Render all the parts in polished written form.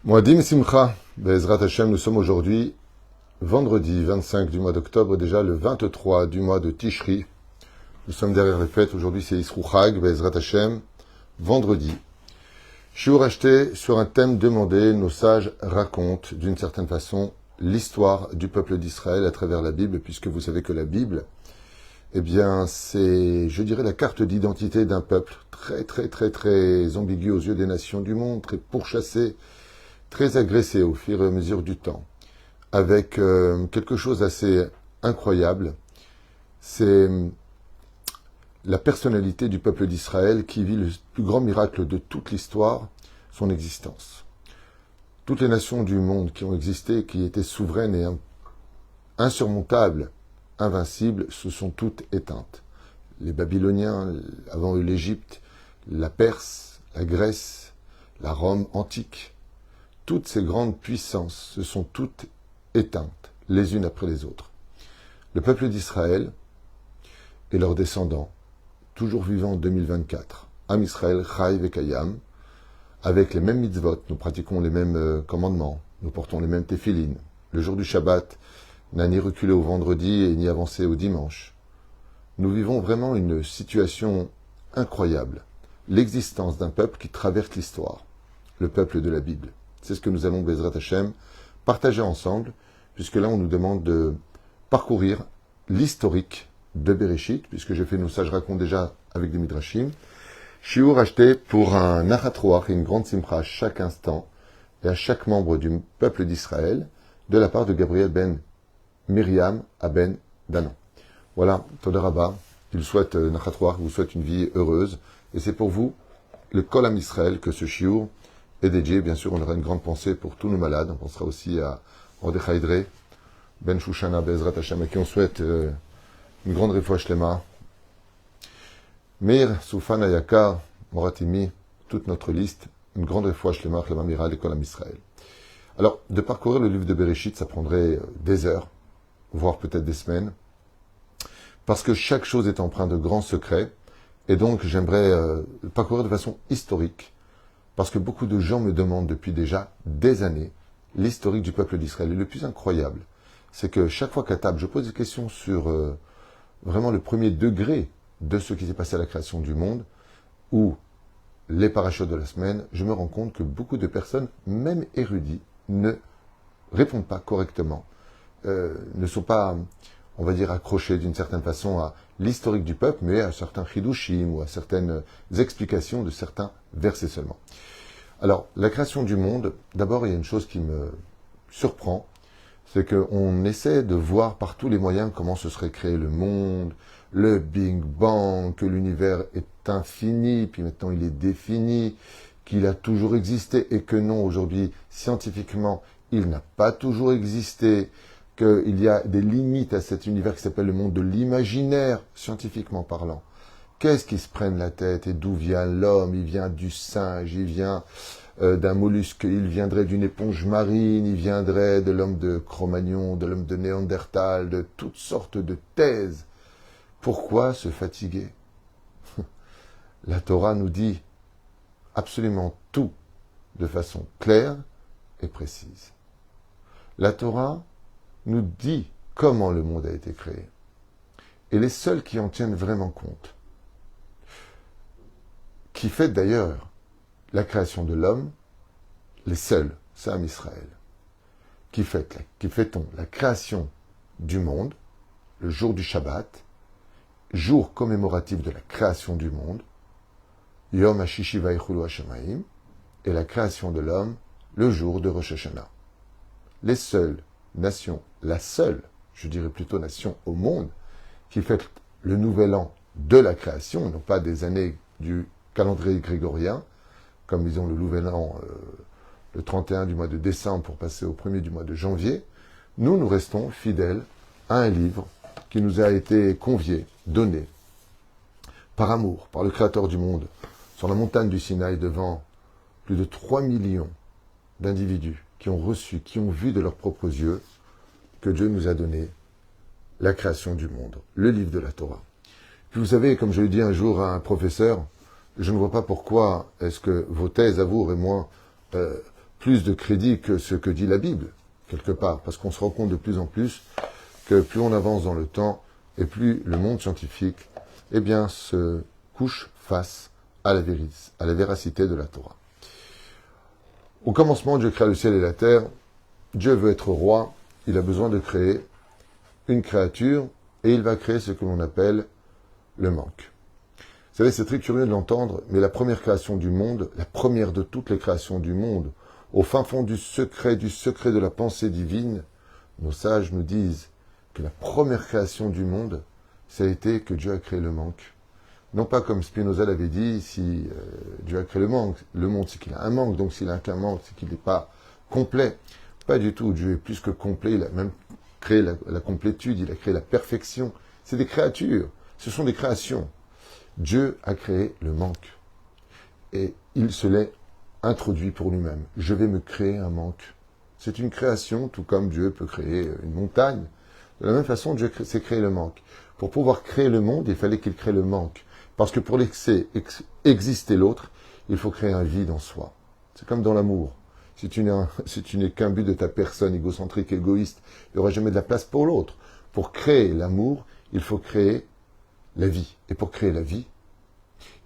Moadim Simcha, Be'ezrat Hashem, nous sommes aujourd'hui vendredi 25 du mois d'octobre, déjà le 23 du mois de Tishri. Nous sommes derrière les fêtes, aujourd'hui c'est Isrou Chag, Be'ezrat Hashem, vendredi. Shiur acheté sur un thème demandé, nos sages racontent d'une certaine façon l'histoire du peuple d'Israël à travers la Bible, puisque vous savez que la Bible, eh bien c'est, je dirais, la carte d'identité d'un peuple très ambigu aux yeux des nations du monde, très pourchassé, très agressé au fur et à mesure du temps, avec quelque chose d'assez incroyable, c'est la personnalité du peuple d'Israël qui vit le plus grand miracle de toute l'histoire, son existence. Toutes les nations du monde qui ont existé, qui étaient souveraines et insurmontables, invincibles, se sont toutes éteintes. Les Babyloniens, avant eux l'Égypte, la Perse, la Grèce, la Rome antique, toutes ces grandes puissances se sont toutes éteintes, les unes après les autres. Le peuple d'Israël et leurs descendants, toujours vivants en 2024, Am Israël, Chai Vekayam, avec les mêmes mitzvot, nous pratiquons les mêmes commandements, nous portons les mêmes téphilines. Le jour du Shabbat n'a ni reculé au vendredi et ni avancé au dimanche. Nous vivons vraiment une situation incroyable, l'existence d'un peuple qui traverse l'histoire, le peuple de la Bible. C'est ce que nous allons, Bezrat Hashem, partager ensemble, puisque là, on nous demande de parcourir l'historique de Bereshit, puisque j'ai fait nos sages racontent déjà avec des midrashim. Shiur acheté pour un nachatroach et une grande simcha à chaque instant et à chaque membre du peuple d'Israël, de la part de Gabriel ben Myriam à ben Danan. Voilà, Toda Rabba, il souhaite nachatroach, vous souhaite une vie heureuse, et c'est pour vous, le Kol Am Israël, que ce shiur est dédié. Bien sûr, on aura une grande pensée pour tous nos malades. On pensera aussi à Mordechai Dre, Ben Shushana, Bezrat Hashem, à qui on souhaite une grande réfoua shlema. Meir, Soufan, Ayaka, Moratimi, toute notre liste, une grande réfoua shlema, Chlema Mira, l'école à Israël. Alors, de parcourir le livre de Bereshit, ça prendrait des heures, voire peut-être des semaines, parce que chaque chose est empreinte de grands secrets, et donc j'aimerais parcourir de façon historique, parce que beaucoup de gens me demandent depuis déjà des années l'historique du peuple d'Israël. Et le plus incroyable, c'est que chaque fois qu'à table, je pose des questions sur vraiment le premier degré de ce qui s'est passé à la création du monde, ou les parachutes de la semaine, je me rends compte que beaucoup de personnes, même érudits, ne répondent pas correctement, ne sont pas, on va dire, accrochés d'une certaine façon à l'historique du peuple, mais à certains chidushim ou à certaines explications de certains versets seulement. Alors, la création du monde, d'abord, il y a une chose qui me surprend, c'est qu'on essaie de voir par tous les moyens comment se serait créé le monde, le Big Bang, que l'univers est infini, puis maintenant il est défini, qu'il a toujours existé, et que non, aujourd'hui, scientifiquement, il n'a pas toujours existé, qu'il y a des limites à cet univers qui s'appelle le monde de l'imaginaire, scientifiquement parlant. Qu'est-ce qui se prenne la tête et d'où vient l'homme? Il vient du singe, il vient d'un mollusque, il viendrait d'une éponge marine, il viendrait de l'homme de Cro-Magnon, de l'homme de Néandertal, de toutes sortes de thèses. Pourquoi se fatiguer? La Torah nous dit absolument tout de façon claire et précise. La Torah nous dit comment le monde a été créé. Et les seuls qui en tiennent vraiment compte, qui fait d'ailleurs la création de l'homme, les seuls, c'est Am Israël, qui fêtons la création du monde, le jour du Shabbat, jour commémoratif de la création du monde, Yom HaShishi Vaychulu HaShamayim, et la création de l'homme, le jour de Rosh Hashanah. Les seules nations, la seule, je dirais plutôt nation au monde, qui fête le nouvel an de la création, non pas des années du calendrier grégorien, comme ils ont le nouvel an le 31 du mois de décembre pour passer au 1er du mois de janvier, nous restons fidèles à un livre qui nous a été convié, donné, par amour, par le Créateur du monde, sur la montagne du Sinaï, devant plus de 3 millions d'individus qui ont reçu, qui ont vu de leurs propres yeux que Dieu nous a donné la création du monde, le livre de la Torah. Puis vous savez, comme je l'ai dit un jour à un professeur, je ne vois pas pourquoi est-ce que vos thèses à vous, et moi, plus de crédit que ce que dit la Bible, quelque part, parce qu'on se rend compte de plus en plus que plus on avance dans le temps et plus le monde scientifique, eh bien, se couche face à la véracité de la Torah. Au commencement, Dieu créa le ciel et la terre. Dieu veut être roi. Il a besoin de créer une créature et il va créer ce que l'on appelle le manque. Vous savez, c'est très curieux de l'entendre, mais la première création du monde, la première de toutes les créations du monde, au fin fond du secret de la pensée divine, nos sages nous disent que la première création du monde, ça a été que Dieu a créé le manque. Non pas comme Spinoza l'avait dit, si Dieu a créé le monde c'est qu'il a un manque, donc s'il a qu'un manque, c'est qu'il n'est pas complet. Pas du tout, Dieu est plus que complet, il a même créé la complétude, il a créé la perfection. C'est des créatures, ce sont des créations. Dieu a créé le manque. Et il se l'est introduit pour lui-même. Je vais me créer un manque. C'est une création, tout comme Dieu peut créer une montagne. De la même façon, Dieu s'est créé le manque. Pour pouvoir créer le monde, il fallait qu'il crée le manque. Parce que pour laisser exister l'autre, il faut créer un vide en soi. C'est comme dans l'amour. Si tu n'es qu'un but de ta personne égocentrique, égoïste, il n'y aura jamais de la place pour l'autre. Pour créer l'amour, il faut créer la vie. Et pour créer la vie,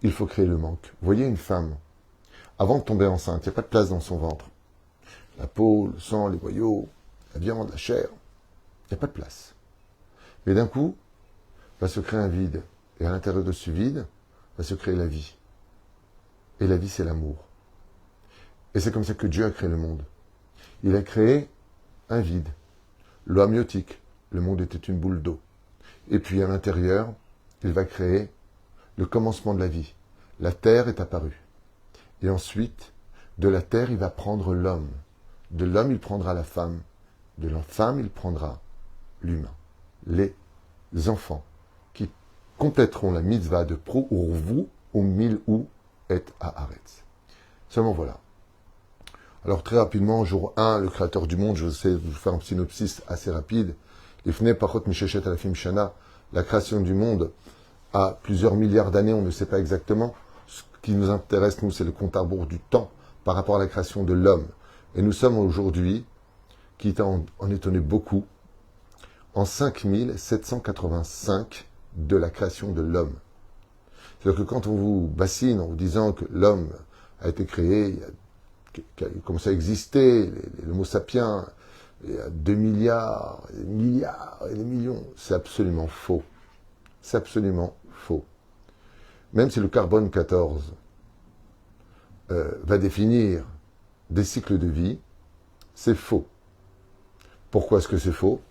il faut créer le manque. Vous voyez une femme, avant de tomber enceinte, il n'y a pas de place dans son ventre. La peau, le sang, les boyaux, la viande, la chair, il n'y a pas de place. Mais d'un coup, va se créer un vide. Et à l'intérieur de ce vide, va se créer la vie. Et la vie, c'est l'amour. Et c'est comme ça que Dieu a créé le monde. Il a créé un vide. L'eau amniotique. Le monde était une boule d'eau. Et puis à l'intérieur, il va créer le commencement de la vie. La terre est apparue. Et ensuite, de la terre, il va prendre l'homme. De l'homme, il prendra la femme. De la femme, il prendra l'humain. Les enfants qui compléteront la mitzvah de Pro Urvu au mil ou et à Haaretz. Seulement voilà. Alors très rapidement, jour 1, le créateur du monde, je vais vous faire un synopsis assez rapide. Ifne Pachot Misheshet Alafim Shana, la création du monde à plusieurs milliards d'années, on ne sait pas exactement. Ce qui nous intéresse, nous, c'est le compte à rebours du temps par rapport à la création de l'homme. Et nous sommes aujourd'hui, qui en étonnait beaucoup, en 5785 de la création de l'homme. C'est-à-dire que quand on vous bassine en vous disant que l'homme a été créé, qu'il a commencé à exister, l'homo sapiens, il y a 2 milliards, des milliards et des millions, c'est absolument faux. C'est absolument faux. Même si le carbone 14 va définir des cycles de vie, c'est faux. Pourquoi est-ce que c'est faux?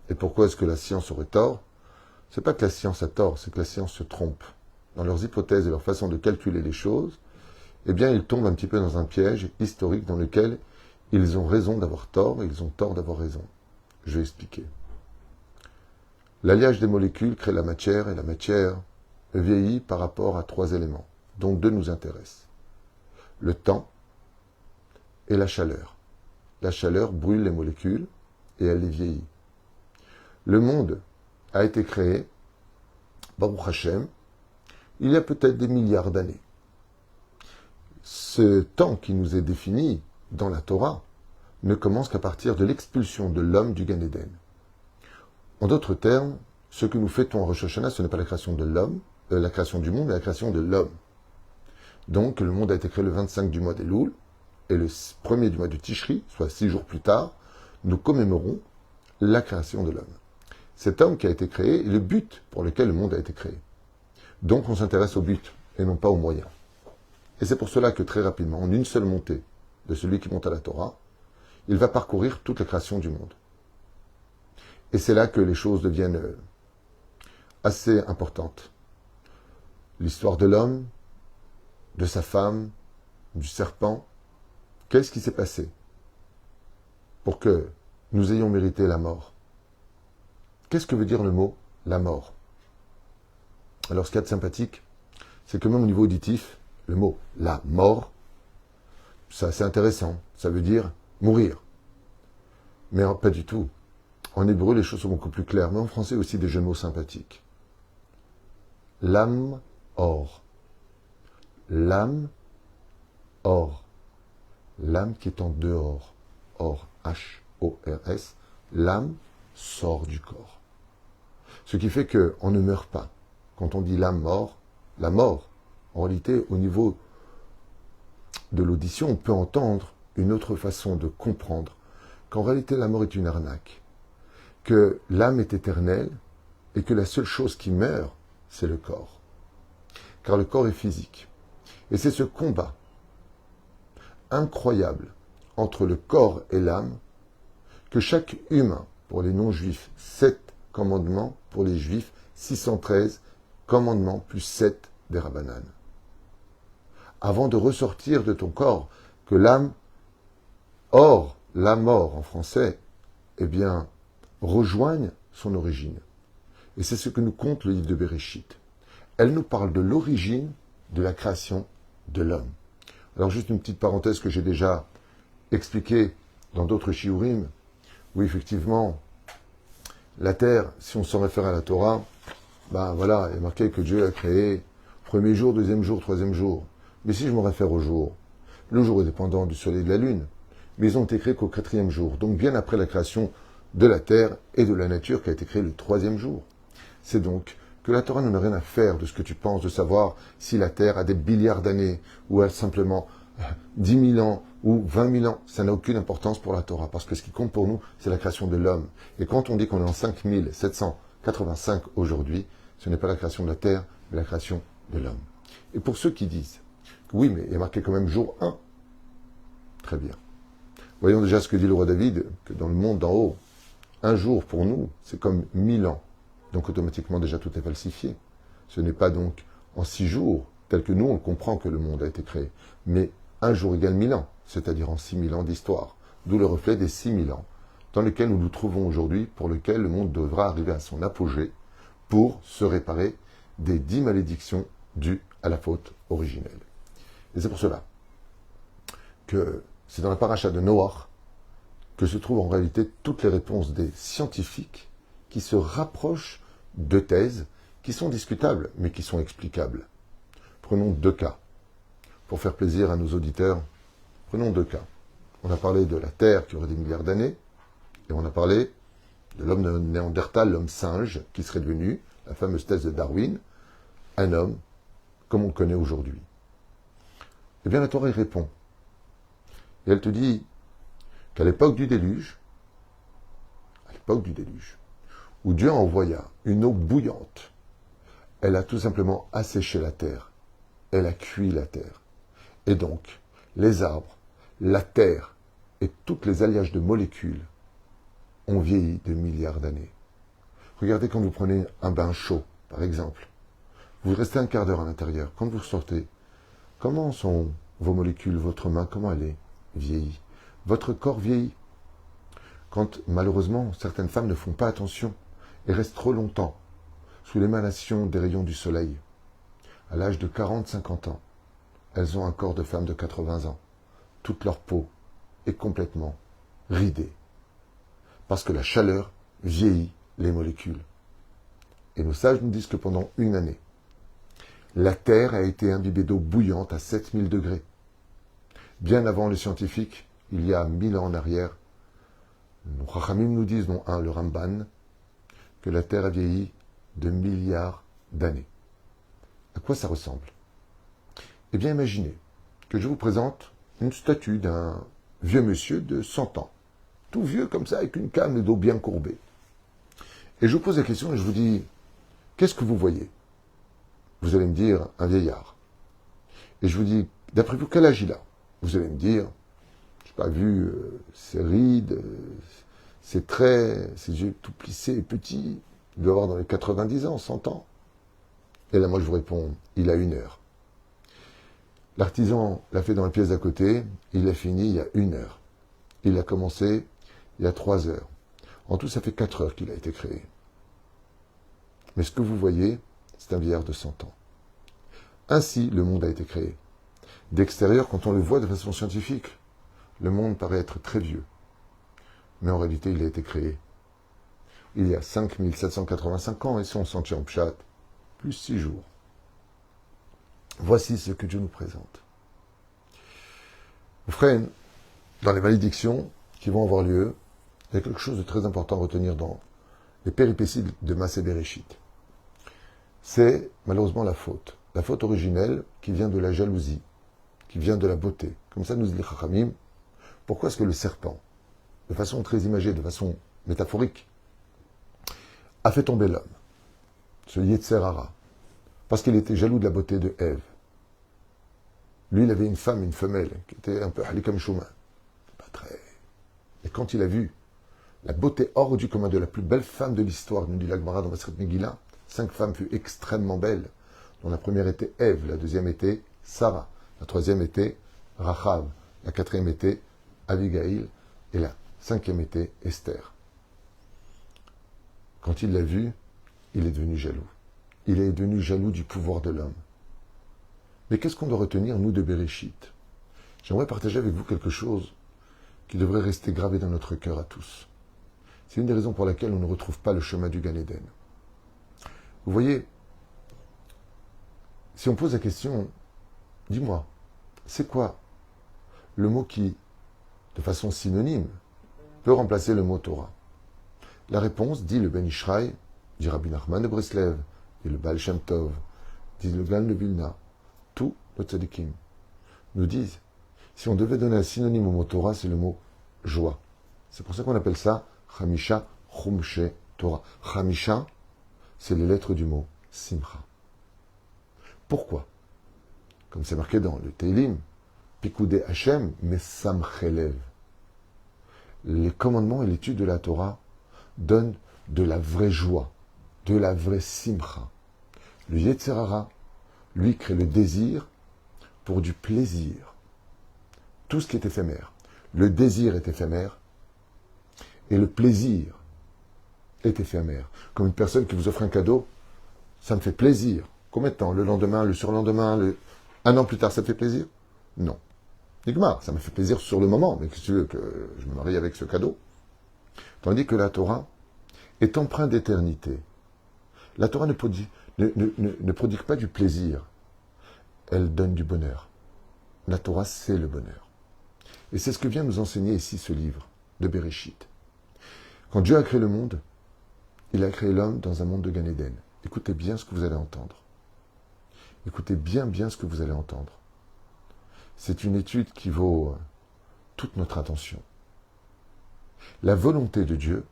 Et pourquoi est-ce que la science aurait tort? C'est pas que la science a tort, c'est que la science se trompe. Dans leurs hypothèses et leur façon de calculer les choses, eh bien, ils tombent un petit peu dans un piège historique dans lequel ils ont raison d'avoir tort et ils ont tort d'avoir raison. Je vais expliquer. L'alliage des molécules crée la matière et la matière vieillit par rapport à 3 éléments, dont 2 nous intéressent. Le temps et la chaleur. La chaleur brûle les molécules et elle les vieillit. Le monde a été créé, Baruch Hashem, il y a peut-être des milliards d'années. Ce temps qui nous est défini dans la Torah ne commence qu'à partir de l'expulsion de l'homme du Gan Eden. En d'autres termes, ce que nous fêtons en Rosh Hashanah, ce n'est pas la création de l'homme, la création du monde, mais la création de l'homme. Donc, le monde a été créé le 25 du mois d'Elul, et le 1er du mois de Tishri, soit 6 jours plus tard, nous commémorons la création de l'homme. Cet homme qui a été créé est le but pour lequel le monde a été créé. Donc, on s'intéresse au but, et non pas aux moyens. Et c'est pour cela que très rapidement, en une seule montée de celui qui monte à la Torah, il va parcourir toute la création du monde. Et c'est là que les choses deviennent assez importantes. L'histoire de l'homme, de sa femme, du serpent, qu'est-ce qui s'est passé pour que nous ayons mérité la mort? Qu'est-ce que veut dire le mot « la mort » Alors, ce qu'il y a de sympathique, c'est que même au niveau auditif, le mot « la mort », c'est assez intéressant. Ça veut dire « mourir ». Mais pas du tout. En hébreu, les choses sont beaucoup plus claires. Mais en français aussi, des jeux de mots sympathiques. L'âme, or. L'âme, or. l'âme qui est en dehors. Or, H-O-R-S, l'âme sort du corps. Ce qui fait qu'on ne meurt pas. Quand on dit l'âme mort, la mort, en réalité, au niveau de l'audition, on peut entendre une autre façon de comprendre qu'en réalité la mort est une arnaque, que l'âme est éternelle et que la seule chose qui meurt, c'est le corps. Car le corps est physique. Et c'est ce combat incroyable entre le corps et l'âme que chaque humain, pour les non-juifs, 7 commandements, pour les juifs, 613 commandements plus 7 des Rabbanan. Avant de ressortir de ton corps, que l'âme, or, la mort en français, eh bien, rejoigne son origine. Et c'est ce que nous compte le livre de Bereshit. Elle nous parle de l'origine de la création de l'homme. Alors juste une petite parenthèse que j'ai déjà expliquée dans d'autres shiurim. Oui, effectivement, la terre, si on s'en réfère à la Torah, ben voilà, il est marqué que Dieu l'a créé premier jour, deuxième jour, troisième jour. Mais si je me réfère au jour, le jour est dépendant du soleil et de la lune, mais ils ont été créés qu'au 4e jour, donc bien après la création de la terre et de la nature qui a été créée le 3e jour. C'est donc que la Torah n'a rien à faire de ce que tu penses, de savoir si la terre a des milliards d'années, ou a simplement 10 000 ans, ou 20 000 ans. Ça n'a aucune importance pour la Torah, parce que ce qui compte pour nous, c'est la création de l'homme. Et quand on dit qu'on est en 5785 aujourd'hui, ce n'est pas la création de la terre, mais la création de l'homme. Et pour ceux qui disent, oui, mais il est marqué quand même jour 1. Très bien. Voyons déjà ce que dit le roi David, que dans le monde d'en haut, un jour pour nous, c'est comme 1000 ans. Donc automatiquement déjà tout est falsifié. Ce n'est pas donc en 6 jours, tel que nous on comprend que le monde a été créé, mais un jour égale 1000 ans, c'est-à-dire en 6000 ans d'histoire. D'où le reflet des 6000 ans, dans lesquels nous nous trouvons aujourd'hui, pour lequel le monde devra arriver à son apogée pour se réparer des 10 malédictions dues à la faute originelle. Et c'est pour cela que c'est dans la paracha de Noach que se trouvent en réalité toutes les réponses des scientifiques qui se rapprochent de thèses qui sont discutables, mais qui sont explicables. Prenons 2 cas. Pour faire plaisir à nos auditeurs, prenons 2 cas. On a parlé de la Terre qui aurait des milliards d'années, et on a parlé de l'homme de Néandertal, l'homme singe, qui serait devenu, la fameuse thèse de Darwin, un homme comme on le connaît aujourd'hui. Eh bien, la Torah y répond. Et elle te dit qu'à l'époque du déluge, où Dieu envoya une eau bouillante, elle a tout simplement asséché la terre. Elle a cuit la terre. Et donc, les arbres, la terre et toutes les alliages de molécules ont vieilli de milliards d'années. Regardez quand vous prenez un bain chaud, par exemple. Vous restez un quart d'heure à l'intérieur. Quand vous sortez, comment sont vos molécules, votre main, comment elle est vieillie? Votre corps vieillit. Quand, malheureusement, certaines femmes ne font pas attention et restent trop longtemps sous l'émanation des rayons du soleil, à l'âge de 40-50 ans, elles ont un corps de femme de 80 ans. Toute leur peau est complètement ridée. Parce que la chaleur vieillit les molécules. Et nos sages nous disent que pendant une année, la Terre a été imbibée d'eau bouillante à 7000 degrés. Bien avant les scientifiques, il y a 1000 ans en arrière, nos Chachamim nous disent, dont un, le Ramban, que la Terre a vieilli de milliards d'années. À quoi ça ressemble? Eh bien, imaginez que je vous présente une statue d'un vieux monsieur de 100 ans, tout vieux comme ça, avec une canne et dos bien courbée. Et je vous pose la question et je vous dis, qu'est-ce que vous voyez? Vous allez me dire, un vieillard. Et je vous dis, d'après vous, quel âge il a? Vous allez me dire, je n'ai pas vu ses rides, ses traits, ses yeux tout plissés et petits. Il doit avoir dans les 90 ans, 100 ans. Et là, moi, je vous réponds, il a 1 heure. L'artisan l'a fait dans la pièce d'à côté, il l'a fini il y a 1 heure. Il a commencé il y a 3 heures. En tout, ça fait 4 heures qu'il a été créé. Mais ce que vous voyez, c'est un vieillard de 100 ans. Ainsi, le monde a été créé. D'extérieur, quand on le voit de façon scientifique, le monde paraît être très vieux. Mais en réalité, il a été créé il y a 5785 ans, et si on s'en tient en pshat, plus 6 jours. Voici ce que Dieu nous présente. Frère, dans les malédictions qui vont avoir lieu, il y a quelque chose de très important à retenir dans les péripéties de Maaseh Bereshit. C'est malheureusement la faute originelle qui vient de la jalousie, qui vient de la beauté. Comme ça nous dit les Chachamim, pourquoi est-ce que le serpent, de façon très imagée, de façon métaphorique, a fait tomber l'homme, ce Yetzer Hara, parce qu'il était jaloux de la beauté de Ève. Lui, il avait une femme, une femelle, qui était un peu halikam chouma. Pas très. Et quand il a vu la beauté hors du commun de la plus belle femme de l'histoire, nous dit la Gemara dans Maseret Megillah, 5 femmes furent extrêmement belles, dont la première était Ève, la deuxième était Sarah, la troisième était Rachav, la quatrième était Abigail, et la cinquième était Esther. Quand il l'a vue, il est devenu jaloux. Il est devenu jaloux du pouvoir de l'homme. Mais qu'est-ce qu'on doit retenir, nous, de Bereshit? J'aimerais partager avec vous quelque chose qui devrait rester gravé dans notre cœur à tous. C'est une des raisons pour laquelle on ne retrouve pas le chemin du Gan Eden. Vous voyez, si on pose la question, dis-moi, c'est quoi le mot qui, de façon synonyme, peut remplacer le mot Torah? La réponse, dit le Ben Ishraï, dit Rabbi Nachman de Breslev, dit le Baal Shem Tov, dit le Gaon de Vilna, tous les tzadikim nous disent, si on devait donner un synonyme au mot Torah, c'est le mot joie. C'est pour ça qu'on appelle ça Chamisha Chumshe Torah. Chamisha, c'est les lettres du mot Simcha. Pourquoi? Comme c'est marqué dans le Teilim, Pikoudé Hashem, Mesamchelev. Les commandements et l'étude de la Torah donnent de la vraie joie, de la vraie Simcha. Le Yetzer Hara, lui, crée le désir pour du plaisir. Tout ce qui est éphémère. Le désir est éphémère et le plaisir est éphémère. Comme une personne qui vous offre un cadeau, ça me fait plaisir. Combien de temps? Le lendemain, le surlendemain, un an plus tard, ça te fait plaisir? Non. Nigmar, ça me fait plaisir sur le moment, mais que tu veux que je me marie avec ce cadeau? Tandis que la Torah est empreinte d'éternité. La Torah ne prodigue pas du plaisir. Elle donne du bonheur. La Torah, c'est le bonheur. Et c'est ce que vient nous enseigner ici ce livre de Bereshit. Quand Dieu a créé le monde, il a créé l'homme dans un monde de Gan Eden. Écoutez bien ce que vous allez entendre. Écoutez bien ce que vous allez entendre. C'est une étude qui vaut toute notre attention. La volonté de Dieu,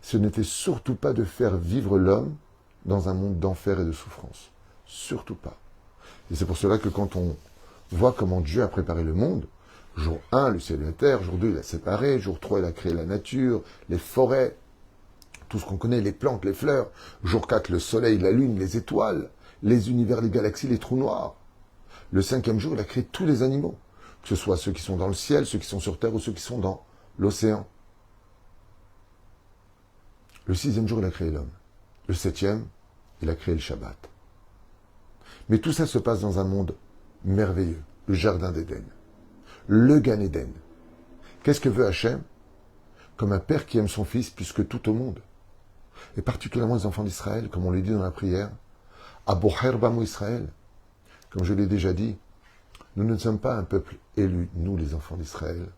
ce n'était surtout pas de faire vivre l'homme dans un monde d'enfer et de souffrance. Surtout pas. Et c'est pour cela que quand on voit comment Dieu a préparé le monde, jour 1, le ciel et la terre, jour 2, il a séparé, jour 3, il a créé la nature, les forêts, tout ce qu'on connaît, les plantes, les fleurs, jour 4, le soleil, la lune, les étoiles, les univers, les galaxies, les trous noirs. Le 5e jour, il a créé tous les animaux, que ce soit ceux qui sont dans le ciel, ceux qui sont sur terre ou ceux qui sont dans l'océan. Le 6e jour, il a créé l'homme. Le 7e, il a créé le Shabbat. Mais tout ça se passe dans un monde merveilleux, le Jardin d'Éden, le Gan Eden. Qu'est-ce que veut Hachem? Comme un père qui aime son fils plus que tout au monde. Et particulièrement les enfants d'Israël, comme on le dit dans la prière, Abocher Bamou Israël. Comme je l'ai déjà dit, nous ne sommes pas un peuple élu, nous les enfants d'Israël.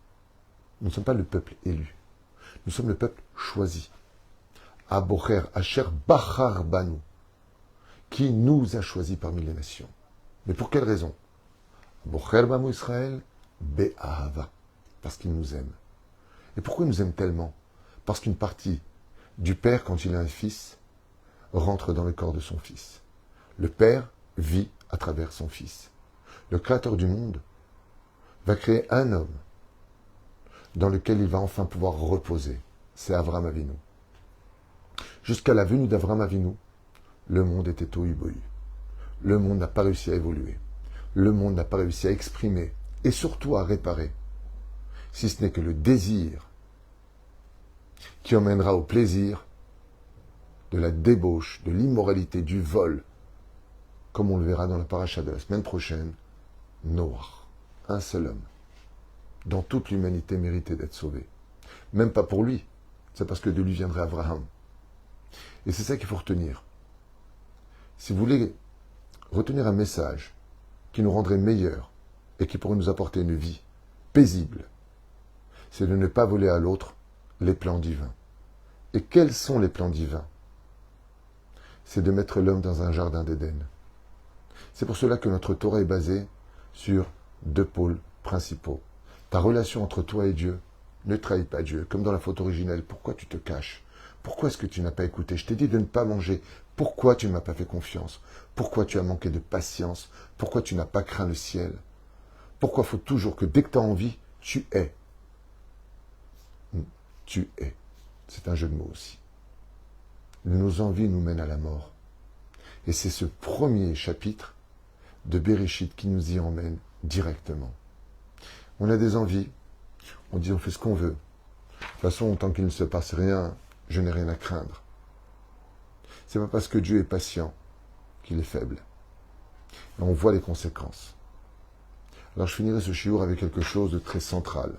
Nous ne sommes pas le peuple élu. Nous sommes le peuple choisi. Abocher, Asher Bachar Banu, qui nous a choisis parmi les nations. Mais pour quelle raison? Abocher Bamou Israël, Be'ahava, parce qu'il nous aime. Et pourquoi il nous aime tellement? Parce qu'une partie du Père, quand il a un fils, rentre dans le corps de son fils. Le Père vit à travers son fils. Le Créateur du monde va créer un homme dans lequel il va enfin pouvoir reposer. C'est Avraham Avinu. Jusqu'à la venue d'Avraham Avinu, le monde était tohu-bohu. Le monde n'a pas réussi à évoluer. Le monde n'a pas réussi à exprimer et surtout à réparer, si ce n'est que le désir qui emmènera au plaisir de la débauche, de l'immoralité, du vol, comme on le verra dans la paracha de la semaine prochaine, Noah, un seul homme, dont toute l'humanité méritait d'être sauvée. Même pas pour lui, c'est parce que de lui viendrait Abraham. Et c'est ça qu'il faut retenir. Si vous voulez retenir un message qui nous rendrait meilleurs et qui pourrait nous apporter une vie paisible, c'est de ne pas voler à l'autre les plans divins. Et quels sont les plans divins? C'est de mettre l'homme dans un jardin d'Éden. C'est pour cela que notre Torah est basée sur deux pôles principaux. Ta relation entre toi et Dieu, ne trahis pas Dieu. Comme dans la faute originelle, pourquoi tu te caches? Pourquoi est-ce que tu n'as pas écouté? Je t'ai dit de ne pas manger. Pourquoi tu ne m'as pas fait confiance? Pourquoi tu as manqué de patience? Pourquoi tu n'as pas craint le ciel? Pourquoi faut toujours que dès que tu as envie, tu es? Tu es. C'est un jeu de mots aussi. Nos envies nous mènent à la mort. Et c'est ce premier chapitre de Bereshit qui nous y emmène directement. On a des envies, on dit on fait ce qu'on veut. De toute façon, tant qu'il ne se passe rien, je n'ai rien à craindre. C'est pas parce que Dieu est patient qu'il est faible. Et on voit les conséquences. Alors je finirai ce shiur avec quelque chose de très central.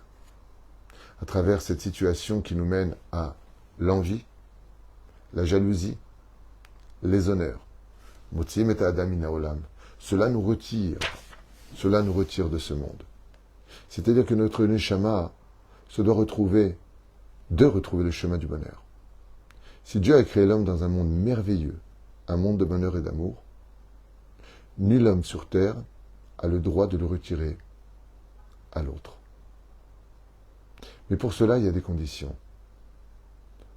À travers cette situation qui nous mène à l'envie, la jalousie, les honneurs. Motim et Adam minaolam. Cela nous retire de ce monde. C'est-à-dire que notre neshama se doit retrouver le chemin du bonheur. Si Dieu a créé l'homme dans un monde merveilleux, un monde de bonheur et d'amour, nul homme sur terre a le droit de le retirer à l'autre. Mais pour cela, il y a des conditions.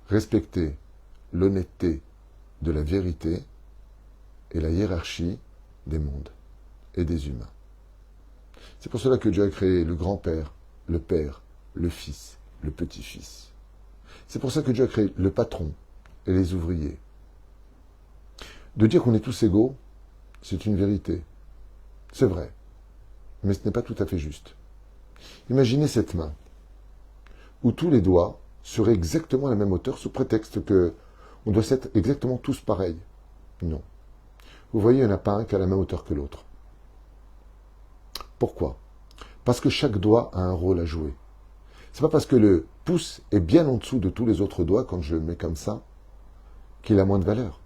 Respecter l'honnêteté de la vérité et la hiérarchie des mondes et des humains. C'est pour cela que Dieu a créé le grand-père, le père, le fils, le petit-fils. C'est pour ça que Dieu a créé le patron et les ouvriers. De dire qu'on est tous égaux, c'est une vérité. C'est vrai. Mais ce n'est pas tout à fait juste. Imaginez cette main, où tous les doigts seraient exactement à la même hauteur sous prétexte que on doit être exactement tous pareils. Non. Vous voyez, il n'y en a pas un qui a la même hauteur que l'autre. Pourquoi? Parce que chaque doigt a un rôle à jouer. C'est pas parce que le pouce est bien en dessous de tous les autres doigts, quand je le mets comme ça, qu'il a moins de valeur.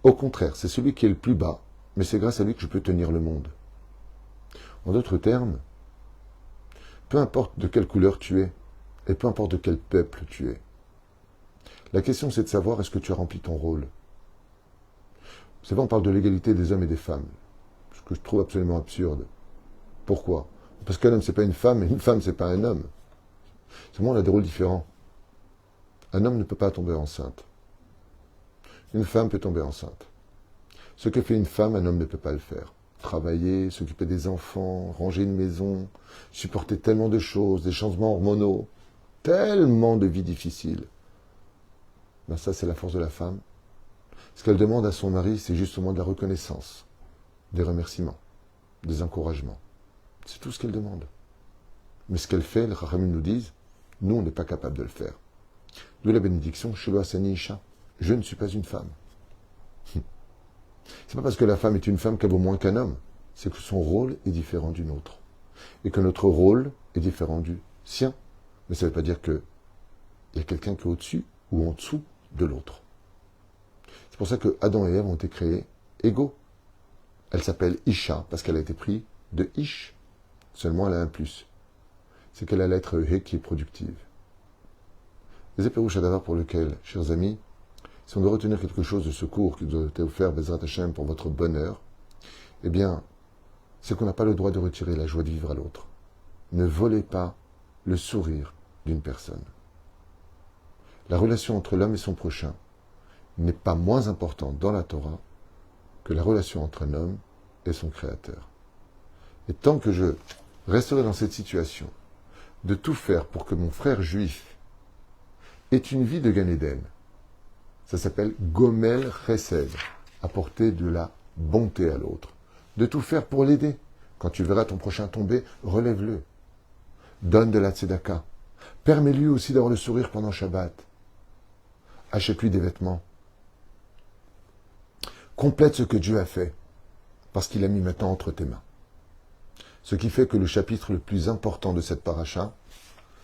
Au contraire, c'est celui qui est le plus bas, mais c'est grâce à lui que je peux tenir le monde. En d'autres termes, peu importe de quelle couleur tu es, et peu importe de quel peuple tu es, la question c'est de savoir est-ce que tu as rempli ton rôle. Vous savez, on parle de l'égalité des hommes et des femmes, ce que je trouve absolument absurde. Pourquoi? Parce qu'un homme c'est pas une femme, et une femme c'est pas un homme. Seulement on a des rôles différents. Un homme ne peut pas tomber enceinte. Une femme peut tomber enceinte. Ce que fait une femme, un homme ne peut pas le faire. Travailler, s'occuper des enfants, ranger une maison, supporter tellement de choses, des changements hormonaux, tellement de vies difficiles. Ben ça, c'est la force de la femme. Ce qu'elle demande à son mari, c'est justement de la reconnaissance, des remerciements, des encouragements. C'est tout ce qu'elle demande. Mais ce qu'elle fait, les Chachamim nous disent, nous, on n'est pas capable de le faire. D'où la bénédiction, Shelo Asani Isha. Je ne suis pas une femme. C'est pas parce que la femme est une femme qu'elle vaut moins qu'un homme. C'est que son rôle est différent du nôtre. Et que notre rôle est différent du sien. Mais ça ne veut pas dire qu'il y a quelqu'un qui est au-dessus ou en dessous de l'autre. C'est pour ça que Adam et Ève ont été créés égaux. Elle s'appelle Isha parce qu'elle a été prise de Ish. Seulement elle a un plus. C'est qu'elle a la lettre He qui est productive. Les épérouches à d'avoir pour lequel, chers amis, si on doit retenir quelque chose de ce cours qui doit être offert Bezrat Hashem pour votre bonheur, eh bien, c'est qu'on n'a pas le droit de retirer la joie de vivre à l'autre. Ne volez pas le sourire d'une personne. La relation entre l'homme et son prochain n'est pas moins importante dans la Torah que la relation entre un homme et son Créateur. Et tant que je resterai dans cette situation de tout faire pour que mon frère juif ait une vie de Gan Eden, ça s'appelle Gomel Chesed, apporter de la bonté à l'autre. De tout faire pour l'aider. Quand tu verras ton prochain tomber, relève-le. Donne de la tzedaka. Permets-lui aussi d'avoir le sourire pendant Shabbat. Achète-lui des vêtements. Complète ce que Dieu a fait, parce qu'il a mis maintenant entre tes mains. Ce qui fait que le chapitre le plus important de cette paracha,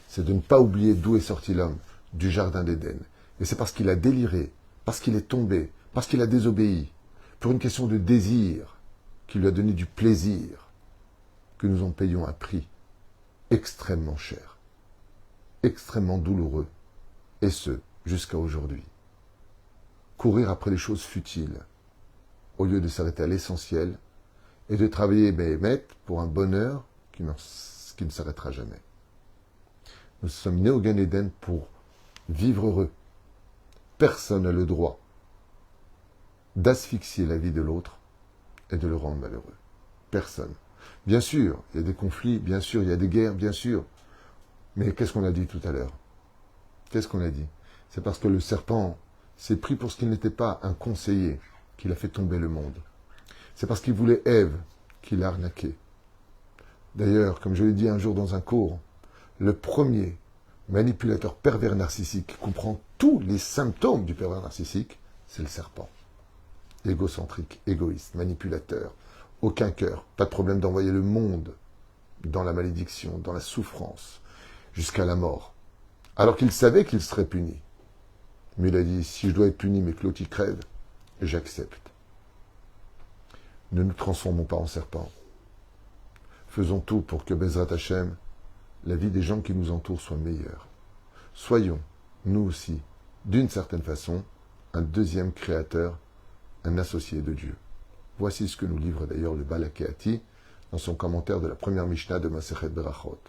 c'est de ne pas oublier d'où est sorti l'homme, du jardin d'Éden. Et c'est parce qu'il a déliré, parce qu'il est tombé, parce qu'il a désobéi, pour une question de désir, qui lui a donné du plaisir, que nous en payons un prix extrêmement cher. extrêmement douloureux, et ce, jusqu'à aujourd'hui. Courir après les choses futiles, au lieu de s'arrêter à l'essentiel, et de travailler pour un bonheur qui ne s'arrêtera jamais. Nous sommes nés au Gan Eden pour vivre heureux. Personne n'a le droit d'asphyxier la vie de l'autre et de le rendre malheureux. Personne. Bien sûr, il y a des conflits, bien sûr, il y a des guerres, bien sûr. Mais qu'est-ce qu'on a dit tout à l'heure? Qu'est-ce qu'on a dit? C'est parce que le serpent s'est pris pour ce qu'il n'était pas, un conseiller, qu'il a fait tomber le monde. C'est parce qu'il voulait Ève qu'il l'a arnaqué. D'ailleurs, comme je l'ai dit un jour dans un cours, le premier manipulateur pervers narcissique qui comprend tous les symptômes du pervers narcissique, c'est le serpent. Égocentrique, égoïste, manipulateur, aucun cœur, pas de problème d'envoyer le monde dans la malédiction, dans la souffrance, jusqu'à la mort. Alors qu'il savait qu'il serait puni. Mais il a dit, si je dois être puni mais que l'autre y crève, j'accepte. Ne nous transformons pas en serpents. Faisons tout pour que Bezrat Hashem, la vie des gens qui nous entourent soit meilleure. Soyons, nous aussi, d'une certaine façon, un deuxième créateur, un associé de Dieu. Voici ce que nous livre d'ailleurs le Balakeati dans son commentaire de la première Mishnah de Masechet Berachot.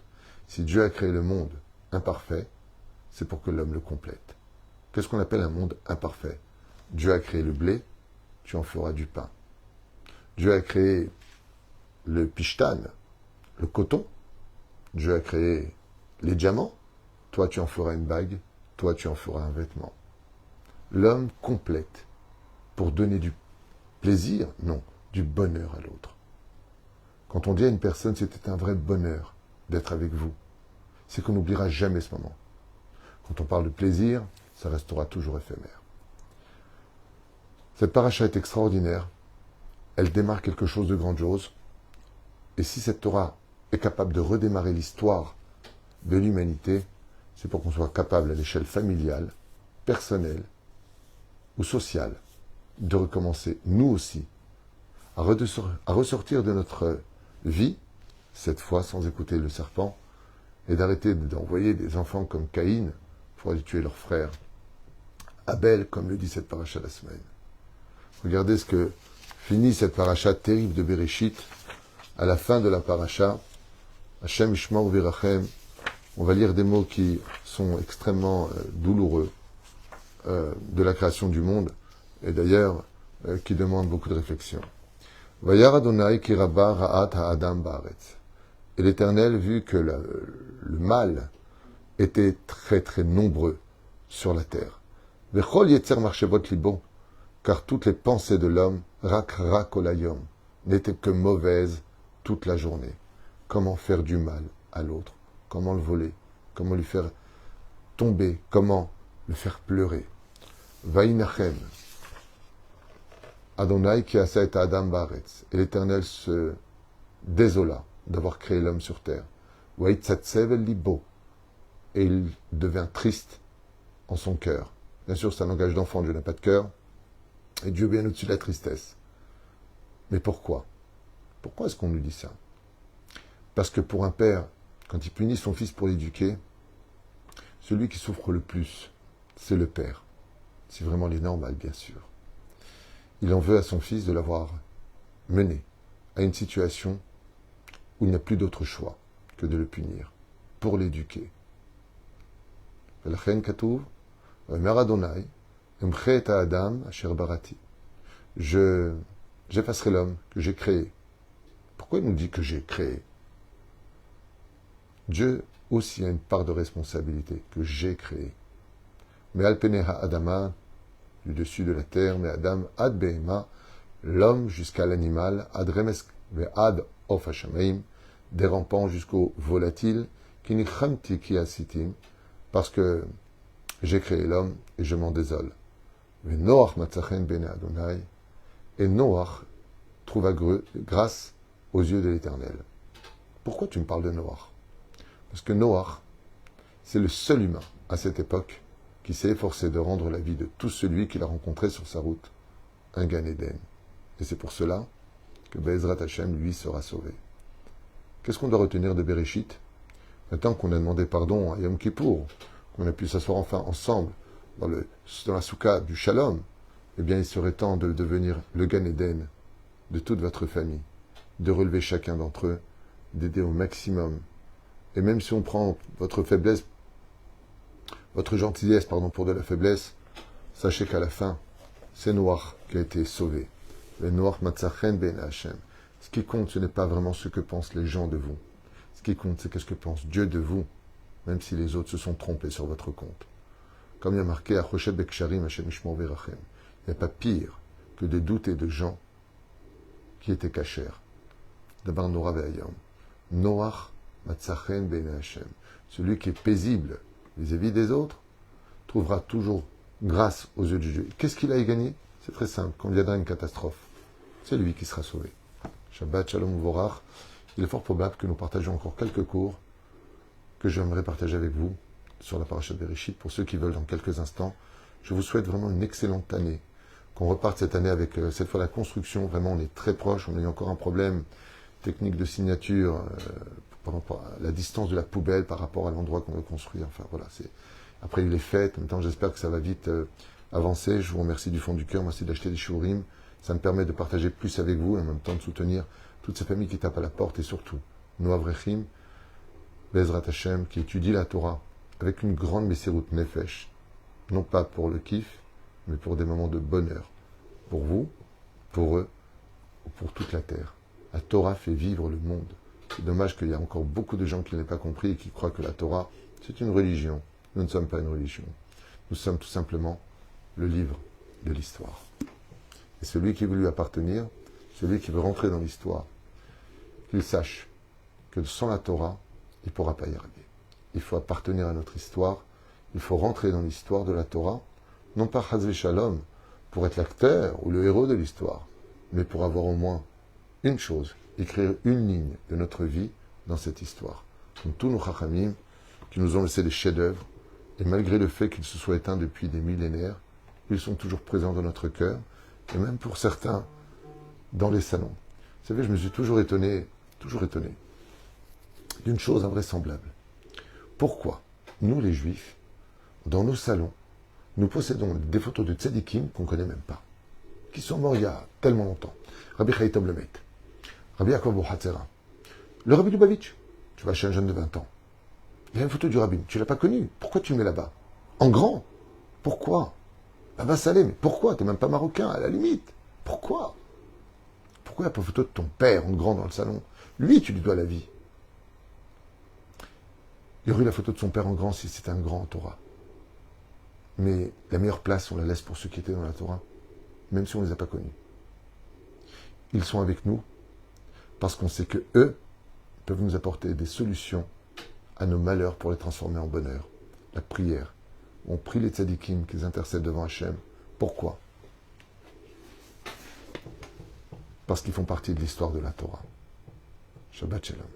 Si Dieu a créé le monde imparfait, c'est pour que l'homme le complète. Qu'est-ce qu'on appelle un monde imparfait? Dieu a créé le blé, tu en feras du pain. Dieu a créé le pishtan, le coton. Dieu a créé les diamants. Toi, tu en feras une bague. Toi, tu en feras un vêtement. L'homme complète pour donner du plaisir, non, du bonheur à l'autre. Quand on dit à une personne, c'était un vrai bonheur d'être avec vous, c'est qu'on n'oubliera jamais ce moment. Quand on parle de plaisir, ça restera toujours éphémère. Cette paracha est extraordinaire. Elle démarre quelque chose de grandiose. Et si cette Torah est capable de redémarrer l'histoire de l'humanité, c'est pour qu'on soit capable à l'échelle familiale, personnelle ou sociale, de recommencer, nous aussi, à ressortir de notre vie, cette fois sans écouter le serpent, et d'arrêter d'envoyer des enfants comme Caïn pour aller tuer leur frère, Abel, comme le dit cette paracha la semaine. Regardez ce que finit cette paracha terrible de Bereshit. À la fin de la paracha, Hashem Ishma Virachem, on va lire des mots qui sont extrêmement douloureux de la création du monde, et d'ailleurs qui demandent beaucoup de réflexion. Vayar Adonai ki rabba ra'at ha'adam ba'aretz. Et l'Éternel vit que le mal était très très nombreux sur la terre. Vechol yetzer marchevot libo, car toutes les pensées de l'homme, rak olayom, n'étaient que mauvaises toute la journée. Comment faire du mal à l'autre? Comment le voler? Comment lui faire tomber? Comment le faire pleurer? Vaïnachem, Adonai qui asa et Adam baaretz. Et l'Éternel se désola d'avoir créé l'homme sur terre. Vaïtzatsev el libo. Et il devint triste en son cœur. Bien sûr, c'est un langage d'enfant, Dieu n'a pas de cœur. Et Dieu est bien au-dessus de la tristesse. Mais pourquoi? Pourquoi est-ce qu'on nous dit ça? Parce que pour un père, quand il punit son fils pour l'éduquer, celui qui souffre le plus, c'est le père. C'est vraiment les normal, bien sûr. Il en veut à son fils de l'avoir mené à une situation où il n'y a plus d'autre choix que de le punir pour l'éduquer. J'effacerai l'homme que j'ai créé. Pourquoi il nous dit que j'ai créé? Dieu aussi a une part de responsabilité que j'ai créé. Mais alpeneha adama, du dessus de la terre, mais Adam ad behema, l'homme jusqu'à l'animal, ad remes ve ad of hashameim, des rampants jusqu'au volatile, qui nichamti ki asitim, parce que j'ai créé l'homme et je m'en désole. Mais Noach matzachen bene Adonai, et Noach trouva grâce aux yeux de l'Éternel. Pourquoi tu me parles de Noach? Parce que Noach, c'est le seul humain à cette époque qui s'est efforcé de rendre la vie de tout celui qu'il a rencontré sur sa route un Gan Eden. Et c'est pour cela que Be'ezrat Hashem, lui, sera sauvé. Qu'est-ce qu'on doit retenir de Bereshit? Maintenant qu'on a demandé pardon à Yom Kippour, qu'on a pu s'asseoir enfin ensemble dans la soukha du Shalom, eh bien il serait temps de devenir le Gan Eden de toute votre famille, de relever chacun d'entre eux, d'aider au maximum. Et même si on prend votre faiblesse, votre gentillesse, pour de la faiblesse, sachez qu'à la fin, c'est Noach qui a été sauvé. Le Noach Matzachen Ben Hashem. Ce qui compte, ce n'est pas vraiment ce que pensent les gens de vous. Ce qui compte, c'est qu'est-ce que pense Dieu de vous, même si les autres se sont trompés sur votre compte. Comme il y a marqué à Choshet Beksharim Hashem Ishmor Verachem, il n'y a pas pire que de douter de gens qui étaient cachers. D'abord Nora Ve'ayam. Noach Matzachen Ben Hashem. Celui qui est paisible vis-à-vis des autres trouvera toujours grâce aux yeux de Dieu. Qu'est-ce qu'il a gagné? C'est très simple. Quand viendra une catastrophe, c'est lui qui sera sauvé. Shabbat Shalom Vorach. Il est fort probable que nous partagions encore quelques cours que j'aimerais partager avec vous sur la paracha de Bereshit. Pour ceux qui veulent dans quelques instants, je vous souhaite vraiment une excellente année. Qu'on reparte cette année avec cette fois la construction. Vraiment, on est très proche. On a eu encore un problème technique de signature par rapport à la distance de la poubelle par rapport à l'endroit qu'on veut construire. Enfin voilà, après il est fait. En même temps, j'espère que ça va vite avancer. Je vous remercie du fond du cœur. Merci d'acheter des shurim. Ça me permet de partager plus avec vous et en même temps de soutenir toutes ces familles qui tapent à la porte et surtout nos Avrechim, Bezrat Hashem, qui étudient la Torah avec une grande Messirut Nefesh, non pas pour le kiff, mais pour des moments de bonheur, pour vous, pour eux, ou pour toute la terre. La Torah fait vivre le monde. C'est dommage qu'il y a encore beaucoup de gens qui n'aient pas compris et qui croient que la Torah, c'est une religion. Nous ne sommes pas une religion. Nous sommes tout simplement le livre de l'histoire. Et celui qui veut lui appartenir, celui qui veut rentrer dans l'histoire, qu'il sache que sans la Torah, il ne pourra pas y arriver. Il faut appartenir à notre histoire, il faut rentrer dans l'histoire de la Torah, non pas Chazvé Shalom, pour être l'acteur ou le héros de l'histoire, mais pour avoir au moins une chose, écrire une ligne de notre vie dans cette histoire. Comme tous nos Chachamim, qui nous ont laissé des chefs-d'œuvre, et malgré le fait qu'ils se soient éteints depuis des millénaires, ils sont toujours présents dans notre cœur, et même pour certains, dans les salons. Vous savez, je me suis toujours étonné, d'une chose invraisemblable. Pourquoi, nous les Juifs, dans nos salons, nous possédons des photos de tzadikim qu'on ne connaît même pas, qui sont morts il y a tellement longtemps. Rabbi Chaïtom Lemet, Rabbi Yaakov Bohatzera, le Rabbi Lubavitch. Tu vas chez un jeune de 20 ans. Il y a une photo du rabbin, tu ne l'as pas connu. Pourquoi tu le mets là-bas? En grand. Pourquoi? Là-bas, Salé, mais pourquoi? Tu n'es même pas marocain, à la limite. Pourquoi? Pourquoi il n'y a pas photo de ton père en grand dans le salon? Lui, tu lui dois la vie. Il y aurait eu la photo de son père en grand si c'était un grand en Torah. Mais la meilleure place, on la laisse pour ceux qui étaient dans la Torah, même si on ne les a pas connus. Ils sont avec nous parce qu'on sait que eux peuvent nous apporter des solutions à nos malheurs pour les transformer en bonheur. La prière. On prie les tzadikim qu'ils intercèdent devant Hachem. Pourquoi? Parce qu'ils font partie de l'histoire de la Torah. Shabbat Shalom.